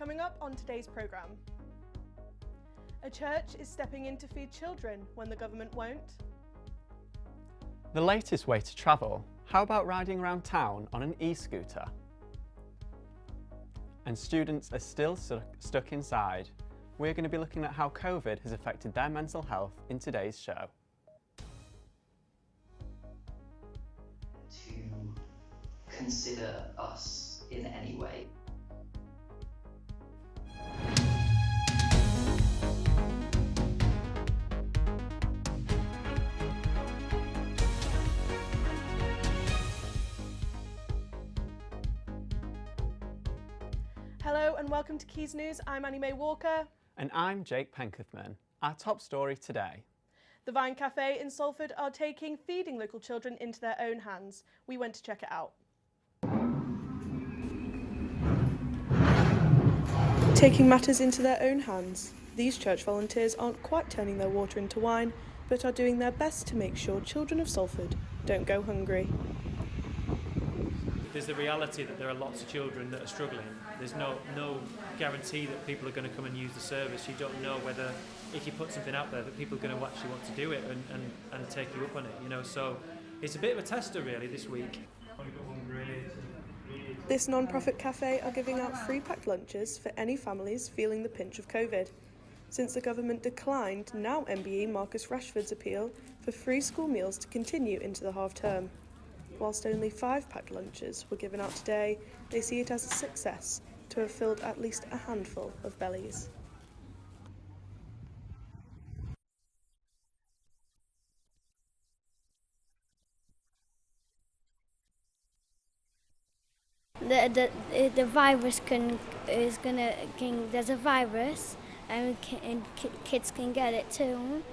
Coming up on today's programme. A church is stepping in to feed children when the government won't. The latest way to travel. How about riding around town on an e-scooter? And students are still stuck inside. We're going to be looking at how COVID has affected their mental health in today's show. To consider us in any way. Hello and welcome to Quays News. I'm Annie Mae Walker. And I'm Jake Pencuthman. Our top story today. The Vine Cafe in Salford are taking feeding local children into their own hands. We went to check it out. Taking matters into their own hands. These church volunteers aren't quite turning their water into wine, but are doing their best to make sure children of Salford don't go hungry. There's the reality that there are lots of children that are struggling. There's no guarantee that people are going to come and use the service. You don't know whether, if you put something out there, that people are going to actually want to do it and take you up on it, you know. So it's a bit of a tester really this week. This non-profit cafe are giving out free packed lunches for any families feeling the pinch of COVID. Since the government declined now MBE Marcus Rashford's appeal for free school meals to continue into the half-term. Whilst only 5 packed lunches were given out today, they see it as a success to have filled at least a handful of bellies. The virus there's a virus and kids can get it too.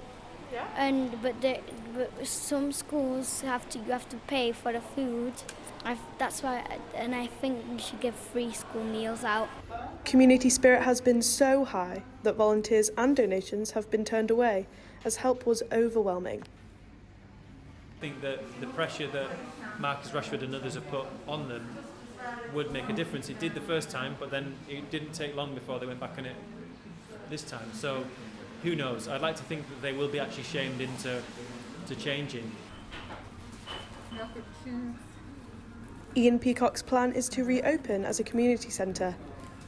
Yeah. But some schools you have to pay for the food. That's why, and I think we should give free school meals out. Community spirit has been so high that volunteers and donations have been turned away as help was overwhelming. I think that the pressure that Marcus Rashford and others have put on them would make a difference. It did the first time, but then it didn't take long before they went back on it this time. So who knows? I'd like to think that they will be actually shamed into changing. Ian Peacock's plan is to reopen as a community centre.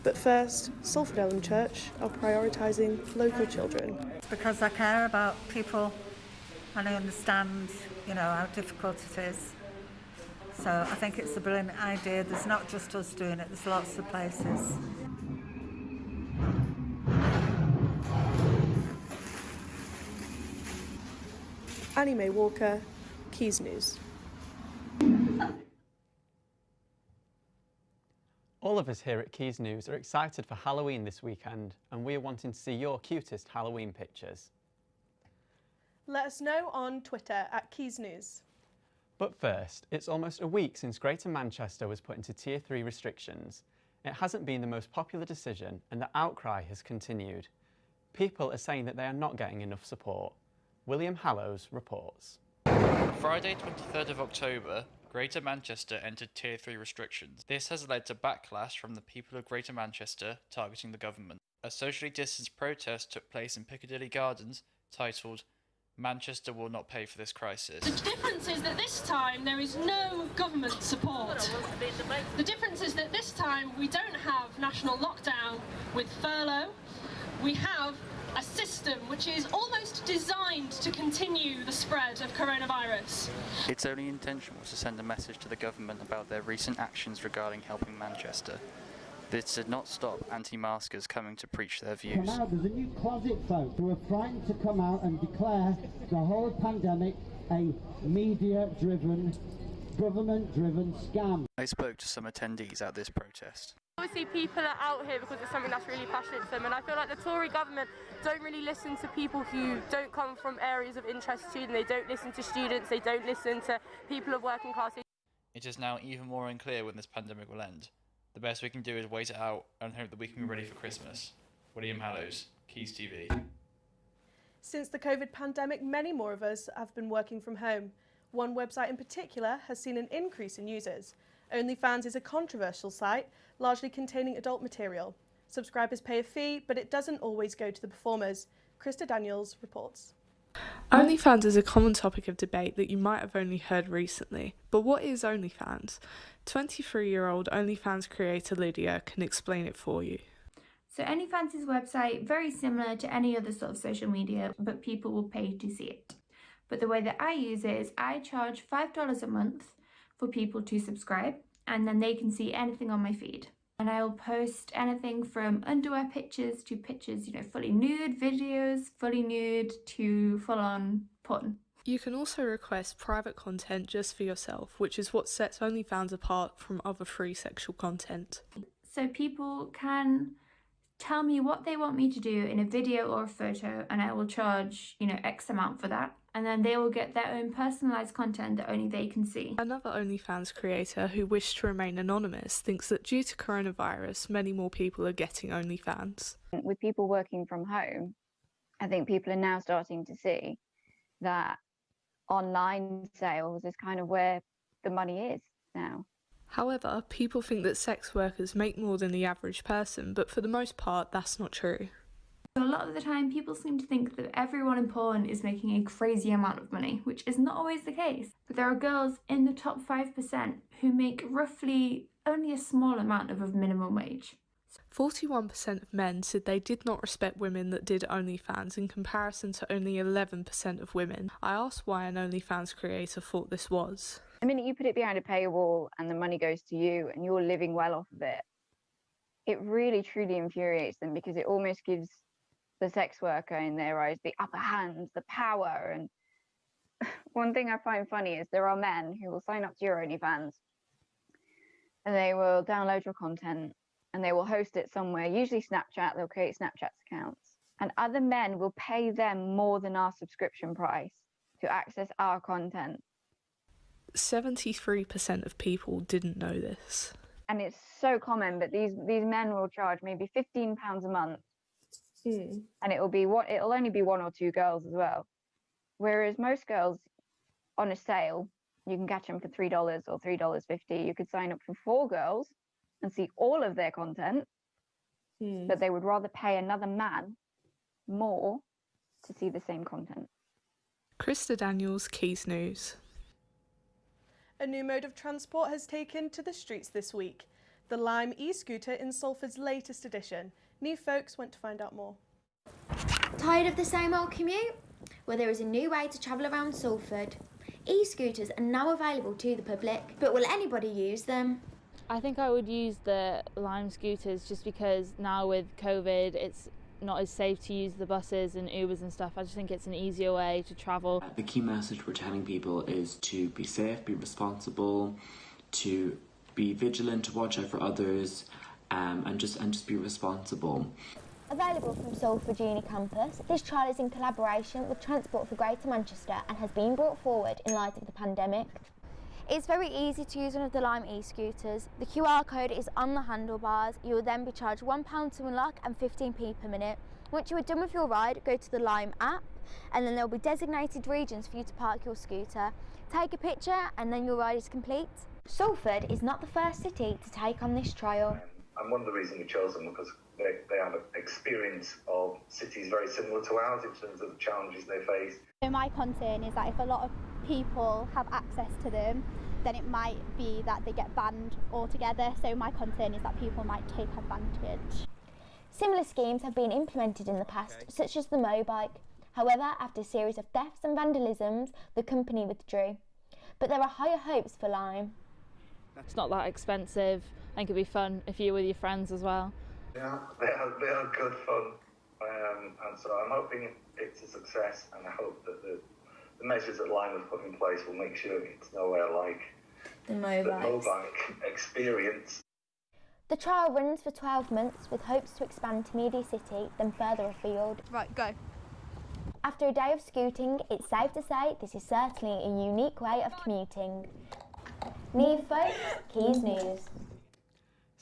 But first, Salford Elm Church are prioritising local children. Because I care about people and I understand, how difficult it is. So I think it's a brilliant idea. There's not just us doing it, there's lots of places. Annie Mae Walker, Quays News. All of us here at Quays News are excited for Halloween this weekend, and we're wanting to see your cutest Halloween pictures. Let us know on Twitter at Quays News. But first, it's almost a week since Greater Manchester was put into Tier 3 restrictions. It hasn't been the most popular decision, and the outcry has continued. People are saying that they are not getting enough support. William Hallows reports. Friday 23rd of October, Greater Manchester entered Tier 3 restrictions. This has led to backlash from the people of Greater Manchester targeting the government. A socially distanced protest took place in Piccadilly Gardens titled "Manchester will not pay for this crisis." The difference is that this time there is no government support. The difference is that this time we don't have national lockdown with furlough. We have a system which is almost designed to continue the spread of coronavirus. Its only intention was to send a message to the government about their recent actions regarding helping Manchester. This did not stop anti-maskers coming to preach their views. There's a new closet folk who are frightened to come out and declare the whole pandemic a media-driven, government-driven scam. I spoke to some attendees at this protest. Obviously people are out here because it's something that's really passionate to them, and I feel like the Tory government don't really listen to people who don't come from areas of interest to them. They don't listen to students, they don't listen to people of working class. It is now even more unclear when this pandemic will end. The best we can do is wait it out and hope that we can be ready for Christmas. William Hallows, Quays TV. Since the COVID pandemic, many more of us have been working from home. One website in particular has seen an increase in users. OnlyFans is a controversial site, largely containing adult material. Subscribers pay a fee, but it doesn't always go to the performers. Krista Daniels reports. OnlyFans is a common topic of debate that you might have only heard recently. But what is OnlyFans? 23-year-old OnlyFans creator Lydia can explain it for you. So OnlyFans is a website very similar to any other sort of social media, but people will pay to see it. But the way that I use it is I charge $5 a month for people to subscribe, and then they can see anything on my feed. And I will post anything from underwear pictures to pictures, fully nude, videos, fully nude to full-on porn. You can also request private content just for yourself, which is what sets OnlyFans apart from other free sexual content. So people can tell me what they want me to do in a video or a photo, and I will charge, X amount for that. And then they will get their own personalised content that only they can see. Another OnlyFans creator who wished to remain anonymous thinks that due to coronavirus, many more people are getting OnlyFans. With people working from home, I think people are now starting to see that online sales is kind of where the money is now. However, people think that sex workers make more than the average person, but for the most part, that's not true. So a lot of the time, people seem to think that everyone in porn is making a crazy amount of money, which is not always the case. But there are girls in the top 5% who make roughly only a small amount of minimum wage. 41% of men said they did not respect women that did OnlyFans in comparison to only 11% of women. I asked why an OnlyFans creator thought this was. The minute you put it behind a paywall and the money goes to you and you're living well off of it, it really truly infuriates them, because it almost gives the sex worker in their eyes the upper hand, the power. And one thing I find funny is there are men who will sign up to your OnlyFans and they will download your content and they will host it somewhere, usually Snapchat. They'll create Snapchat accounts, and other men will pay them more than our subscription price to access our content. 73% of people didn't know this. And it's so common, but these men will charge maybe £15 a month. And it'll only be one or two girls as well. Whereas most girls on a sale, you can catch them for $3 or $3.50. You could sign up for 4 girls and see all of their content, but they would rather pay another man more to see the same content. Krista Daniels, Quays News. A new mode of transport has taken to the streets this week. The Lime e-scooter in Salford's latest edition. New folks went to find out more. Tired of the same old commute? Well, there is a new way to travel around Salford. E-scooters are now available to the public, but will anybody use them? I think I would use the Lime scooters just because now with COVID it's not as safe to use the buses and Ubers and stuff. I just think it's an easier way to travel. The key message we're telling people is to be safe, be responsible, to be vigilant, to watch out for others, and just be responsible. Available from Salford Uni campus, this trial is in collaboration with Transport for Greater Manchester and has been brought forward in light of the pandemic. It's very easy to use one of the Lime e-scooters. The QR code is on the handlebars. You will then be charged £1 to unlock and 15p per minute. Once you are done with your ride, go to the Lime app, and then there will be designated regions for you to park your scooter. Take a picture and then your ride is complete. Salford is not the first city to take on this trial. And one of the reasons we chose them was because they have an experience of cities very similar to ours in terms of the challenges they face. So my concern is that if a lot of people have access to them, then it might be that they get banned altogether. So my concern is that people might take advantage. Similar schemes have been implemented in the past, such as the Mobike. However, after a series of thefts and vandalisms, the company withdrew. But there are higher hopes for Lime. It's not that expensive and could be fun if you're with your friends as well. Yeah, they are good fun, and so I'm hoping it's a success, and I hope that the measures that Lime have put in place will make sure it's nowhere like the Mobike experience. The trial runs for 12 months with hopes to expand to Media City, then further afield. Right, go. After a day of scooting, it's safe to say this is certainly a unique way of commuting. New folks, Quays News.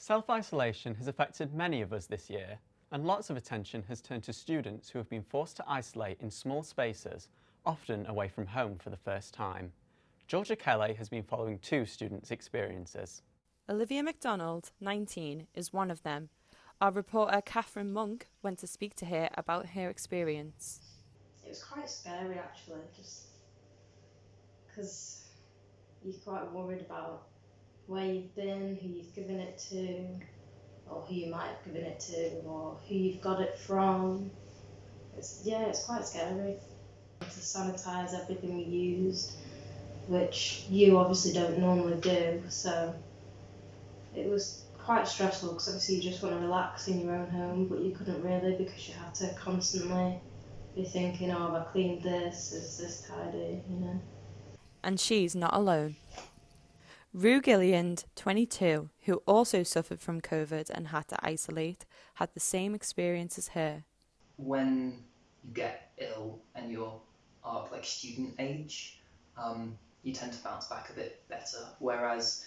Self-isolation has affected many of us this year, and lots of attention has turned to students who have been forced to isolate in small spaces, often away from home for the first time. Georgia Kelly has been following 2 students' experiences. Olivia McDonald, 19, is one of them. Our reporter Catherine Monk went to speak to her about her experience. It was quite scary actually, just because you're quite worried about where you've been, who you've given it to, or who you might have given it to, or who you've got it from. It's quite scary. To sanitise everything we used, which you obviously don't normally do, so it was quite stressful because obviously you just want to relax in your own home, but you couldn't really because you had to constantly be thinking, oh, have I cleaned this? Is this tidy? You know. And she's not alone. Rue Gilliand, 22, who also suffered from COVID and had to isolate, had the same experience as her. When you get ill and you're like student age, you tend to bounce back a bit better, whereas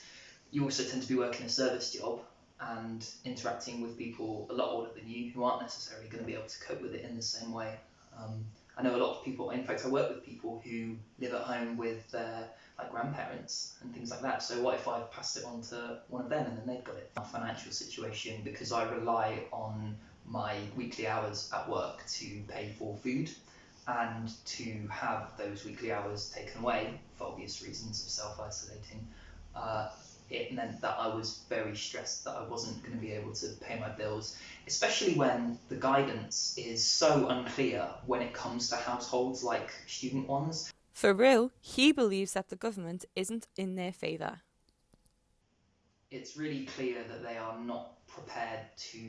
you also tend to be working a service job and interacting with people a lot older than you who aren't necessarily going to be able to cope with it in the same way. I know a lot of people, in fact I work with people who live at home with their grandparents and things like that, so what if I passed it on to one of them and then they'd got it? Our financial situation, because I rely on my weekly hours at work to pay for food, and to have those weekly hours taken away for obvious reasons of self-isolating, it meant that I was very stressed that I wasn't going to be able to pay my bills, especially when the guidance is so unclear when it comes to households like student ones. For Rue, he believes that the government isn't in their favour. It's really clear that they are not prepared to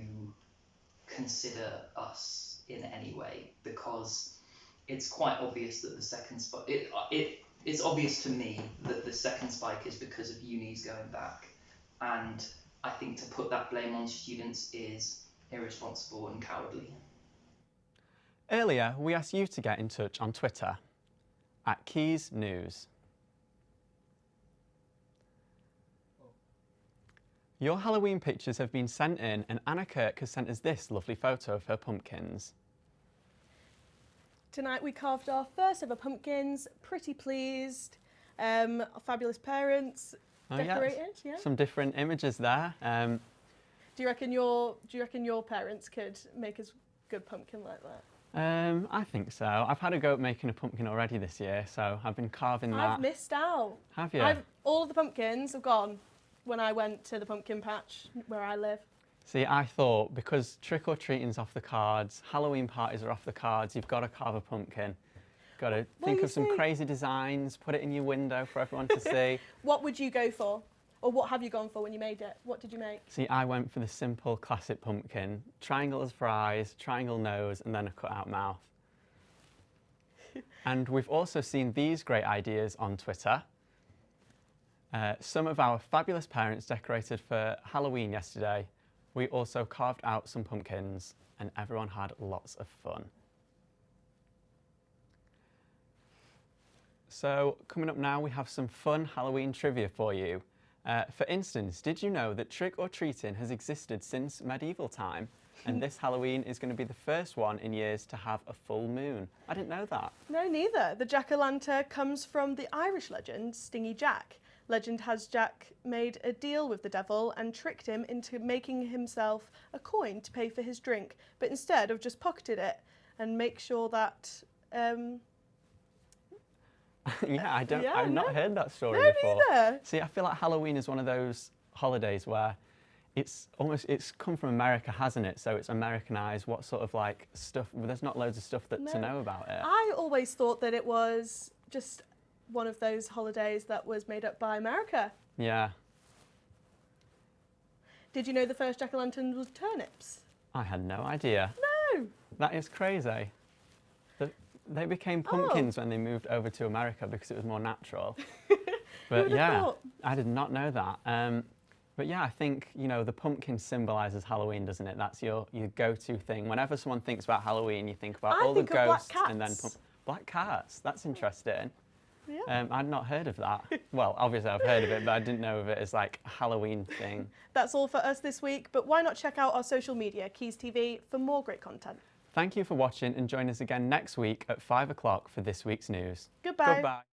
consider us in any way, because it's quite obvious that the second spike, it's obvious to me that the second spike is because of unis going back, and I think to put that blame on students is irresponsible and cowardly. Earlier, we asked you to get in touch on Twitter @Quays News. Your Halloween pictures have been sent in, and Anna Kirk has sent us this lovely photo of her pumpkins. Tonight we carved our first ever pumpkins, pretty pleased. Our fabulous parents decorated. Yeah. Some different images there. Do you reckon your parents could make us good pumpkin like that? I think so. I've had a go at making a pumpkin already this year, so I've been carving that. I've missed out. Have you? All of the pumpkins have gone when I went to the pumpkin patch where I live. See, I thought because trick-or-treating's off the cards, Halloween parties are off the cards, you've got to carve a pumpkin. Got to think of some crazy designs, put it in your window for everyone to see. What would you go for? Or what have you gone for when you made it? What did you make? See, I went for the simple classic pumpkin. Triangles for eyes, triangle nose, and then a cut-out mouth. And we've also seen these great ideas on Twitter. Some of our fabulous parents decorated for Halloween yesterday. We also carved out some pumpkins, and everyone had lots of fun. So, coming up now, we have some fun Halloween trivia for you. For instance, did you know that trick-or-treating has existed since medieval time? And this Halloween is going to be the first one in years to have a full moon. I didn't know that. No, neither. The jack-o'-lantern comes from the Irish legend, Stingy Jack. Legend has Jack made a deal with the devil and tricked him into making himself a coin to pay for his drink, but instead of just pocketed it and make sure that... Yeah, I've not heard that story before. Neither. See, I feel like Halloween is one of those holidays where it's come from America, hasn't it? So it's Americanized. What sort of like stuff? Well, there's not loads of stuff to know about it. I always thought that it was just one of those holidays that was made up by America. Yeah. Did you know the first jack-o'-lantern was turnips? I had no idea. No. That is crazy. They became pumpkins when they moved over to America because it was more natural. But yeah, I did not know that. But yeah, I think, you know, the pumpkin symbolises Halloween, doesn't it? That's your go-to thing. Whenever someone thinks about Halloween, you think about all the ghosts and then black cats. That's interesting. Yeah. I'd not heard of that. Well, obviously I've heard of it, but I didn't know of it as like a Halloween thing. That's all for us this week, but why not check out our social media, Quays TV, for more great content. Thank you for watching, and join us again next week at 5 o'clock for this week's news. Goodbye. Goodbye.